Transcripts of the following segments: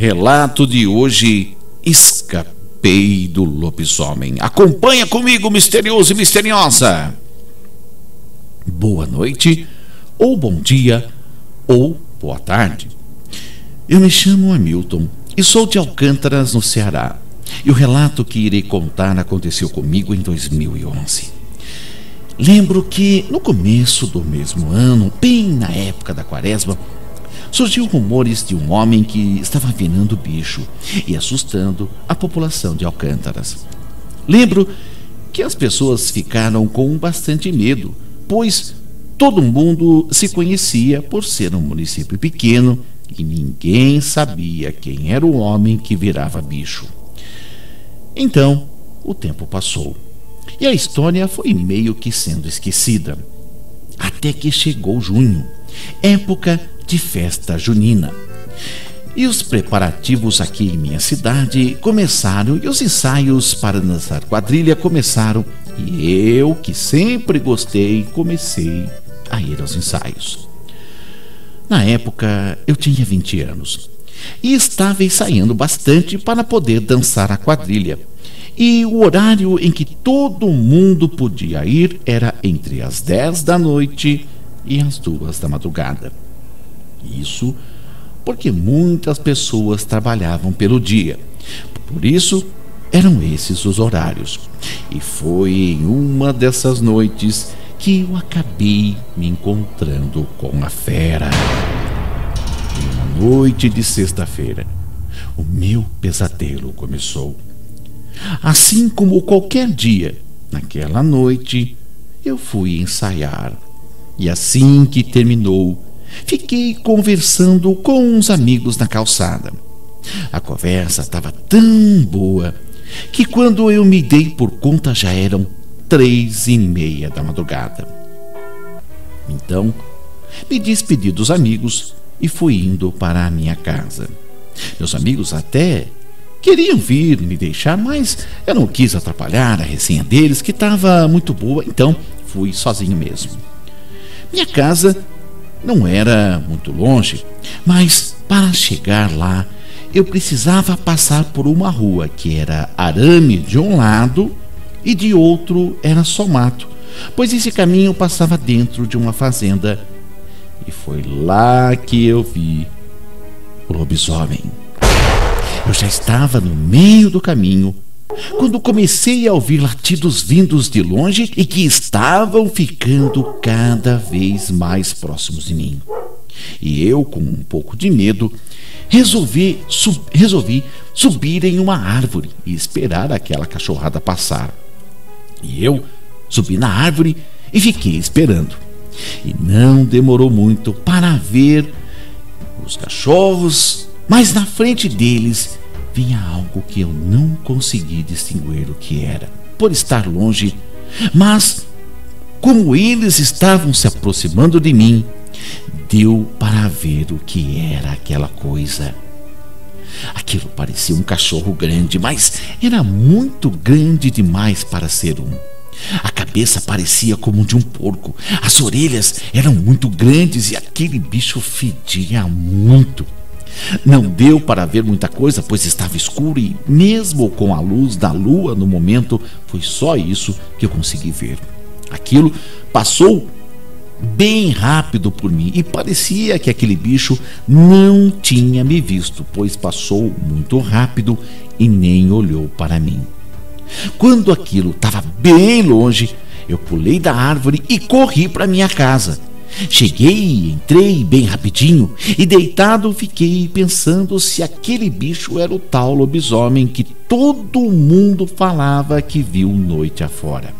Relato de hoje: escapei do lobisomem. Acompanha comigo, misterioso e misteriosa. Boa noite, ou bom dia, ou boa tarde. Eu me chamo Hamilton e sou de Alcântaras, no Ceará. E o relato que irei contar aconteceu comigo em 2011. Lembro que no começo do mesmo ano, bem na época da quaresma, surgiu rumores de um homem que estava virando bicho e assustando a população de Alcântaras. Lembro que as pessoas ficaram com bastante medo, pois todo mundo se conhecia por ser um município pequeno e ninguém sabia quem era o homem que virava bicho. Então, o tempo passou e a história foi meio que sendo esquecida, até que chegou junho, época de festa junina. E os preparativos aqui em minha cidade começaram e os ensaios para dançar quadrilha começaram, e eu, que sempre gostei, comecei a ir aos ensaios. Na época eu tinha 20 anos e estava ensaiando bastante para poder dançar a quadrilha. E o horário em que todo mundo podia ir era entre as 10 da noite e as 2 da madrugada. Isso porque muitas pessoas trabalhavam pelo dia. Por isso, eram esses os horários. E foi em uma dessas noites que eu acabei me encontrando com a fera. Em uma noite de sexta-feira, o meu pesadelo começou. Assim como qualquer dia, naquela noite, eu fui ensaiar. E assim que terminou, fiquei conversando com uns amigos na calçada. A conversa estava tão boa que quando eu me dei por conta já eram 3:30 da madrugada. Então, me despedi dos amigos e fui indo para a minha casa. Meus amigos até queriam vir me deixar, mas eu não quis atrapalhar a resenha deles, que estava muito boa, então fui sozinho mesmo. Minha casa não era muito longe, mas para chegar lá eu precisava passar por uma rua que era arame de um lado e de outro era só mato, pois esse caminho passava dentro de uma fazenda. E foi lá que eu vi o lobisomem. Eu já estava no meio do caminho quando comecei a ouvir latidos vindos de longe e que estavam ficando cada vez mais próximos de mim. E eu, com um pouco de medo, resolvi subir em uma árvore e esperar aquela cachorrada passar. E eu subi na árvore e fiquei esperando. E não demorou muito para ver os cachorros, mas na frente deles vinha algo que eu não consegui distinguir o que era, por estar longe. Mas, como eles estavam se aproximando de mim, deu para ver o que era aquela coisa. Aquilo parecia um cachorro grande, mas era muito grande demais para ser um. A cabeça parecia como de um porco, as orelhas eram muito grandes e aquele bicho fedia muito. Não deu para ver muita coisa, pois estava escuro e mesmo com a luz da lua no momento, foi só isso que eu consegui ver. Aquilo passou bem rápido por mim e parecia que aquele bicho não tinha me visto, pois passou muito rápido e nem olhou para mim. Quando aquilo estava bem longe, eu pulei da árvore e corri para minha casa. Cheguei, entrei bem rapidinho e deitado fiquei pensando se aquele bicho era o tal lobisomem que todo mundo falava que viu noite afora.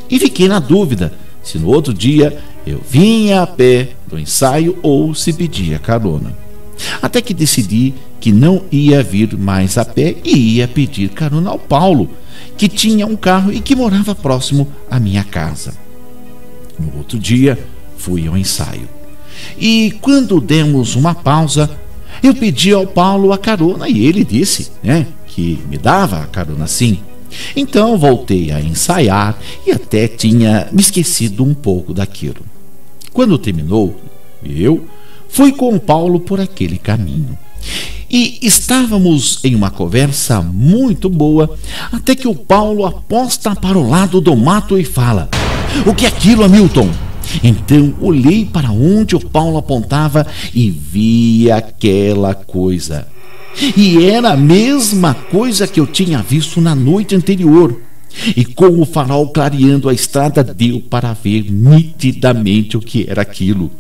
E fiquei na dúvida se no outro dia eu vinha a pé do ensaio ou se pedia carona. Até que decidi que não ia vir mais a pé e ia pedir carona ao Paulo, que tinha um carro e que morava próximo à minha casa. No outro dia, fui ao ensaio. E quando demos uma pausa, eu pedi ao Paulo a carona e ele disse, que me dava a carona sim. Então voltei a ensaiar e até tinha me esquecido um pouco daquilo. Quando terminou, eu fui com o Paulo por aquele caminho. E estávamos em uma conversa muito boa, até que o Paulo aposta para o lado do mato e fala: "O que é aquilo, Hamilton?" Então olhei para onde o Paulo apontava e vi aquela coisa. E era a mesma coisa que eu tinha visto na noite anterior. E com o farol clareando a estrada, deu para ver nitidamente o que era aquilo.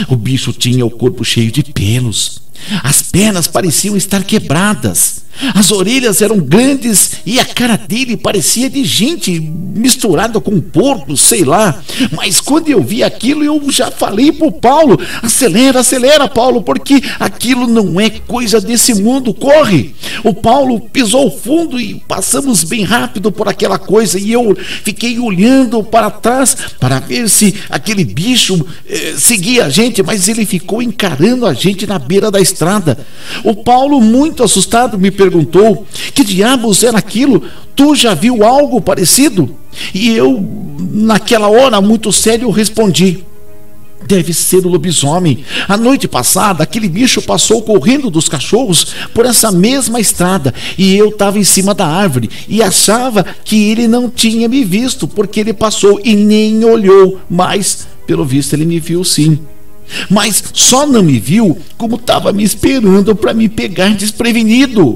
O bicho tinha o corpo cheio de pelos. As pernas pareciam estar quebradas. As orelhas eram grandes e a cara dele parecia de gente misturada com porco, sei lá. Mas quando eu vi aquilo, eu já falei pro Paulo: acelera, acelera, Paulo, porque aquilo não é coisa desse mundo, corre. O Paulo pisou fundo e passamos bem rápido por aquela coisa, e eu fiquei olhando para trás para ver se aquele bicho seguia a gente, mas ele ficou encarando a gente na beira da estrada. O Paulo, muito assustado, me perguntou: que diabos era aquilo? Tu já viu algo parecido? E eu, naquela hora, muito sério, respondi: deve ser o lobisomem. A noite passada, aquele bicho passou correndo dos cachorros por essa mesma estrada, e eu estava em cima da árvore e achava que ele não tinha me visto, porque ele passou e nem olhou, mas pelo visto ele me viu sim. Mas só não me viu como estava me esperando para me pegar desprevenido.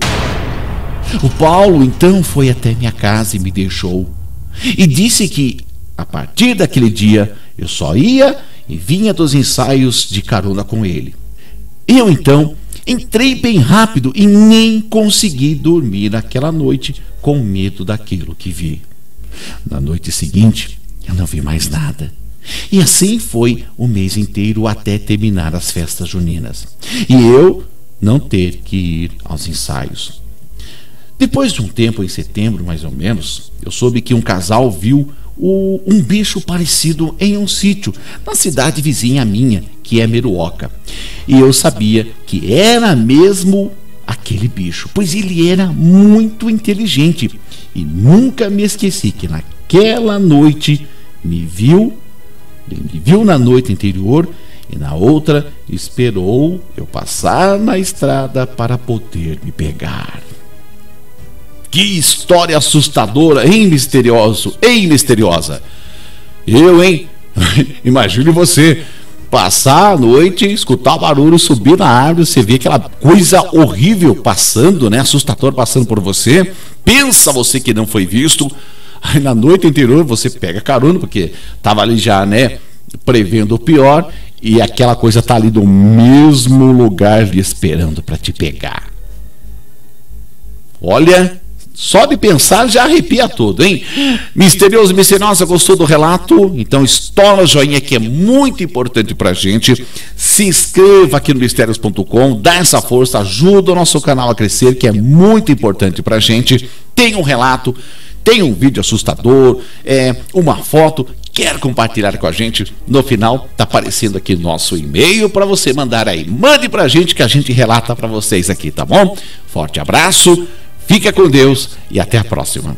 O Paulo então foi até minha casa e me deixou, e disse que a partir daquele dia eu só ia e vinha dos ensaios de carona com ele. Eu então entrei bem rápido e nem consegui dormir naquela noite, com medo daquilo que vi. Na noite seguinte eu não vi mais nada. E assim foi o mês inteiro até terminar as festas juninas e eu não ter que ir aos ensaios. Depois de um tempo, em setembro mais ou menos, eu soube que um casal viu um bicho parecido em um sítio na cidade vizinha à minha, que é Meruoca. E eu sabia que era mesmo aquele bicho, pois ele era muito inteligente. E nunca me esqueci que naquela noite ele me viu na noite anterior, e na outra esperou eu passar na estrada para poder me pegar. Que história assustadora, hein, misterioso, hein, misteriosa? Hein? Imagine você passar a noite, escutar o barulho, subir na árvore, você vê aquela coisa horrível passando, né? Assustador passando por você. Pensa você que não foi visto. Aí na noite anterior você pega carona, porque estava ali já, né, prevendo o pior, e aquela coisa está ali no mesmo lugar lhe esperando para te pegar. Olha, só de pensar já arrepia todo, hein? Misterioso, misteriosa, gostou do relato? Então estoura o joinha, que é muito importante pra gente. Se inscreva aqui no mistérios.com, dá essa força, ajuda o nosso canal a crescer, que é muito importante pra gente. Tem um relato, tem um vídeo assustador, uma foto, quer compartilhar com a gente? No final tá aparecendo aqui nosso e-mail para você mandar aí. Mande pra gente que a gente relata pra vocês aqui, tá bom? Forte abraço, fica com Deus e até a próxima.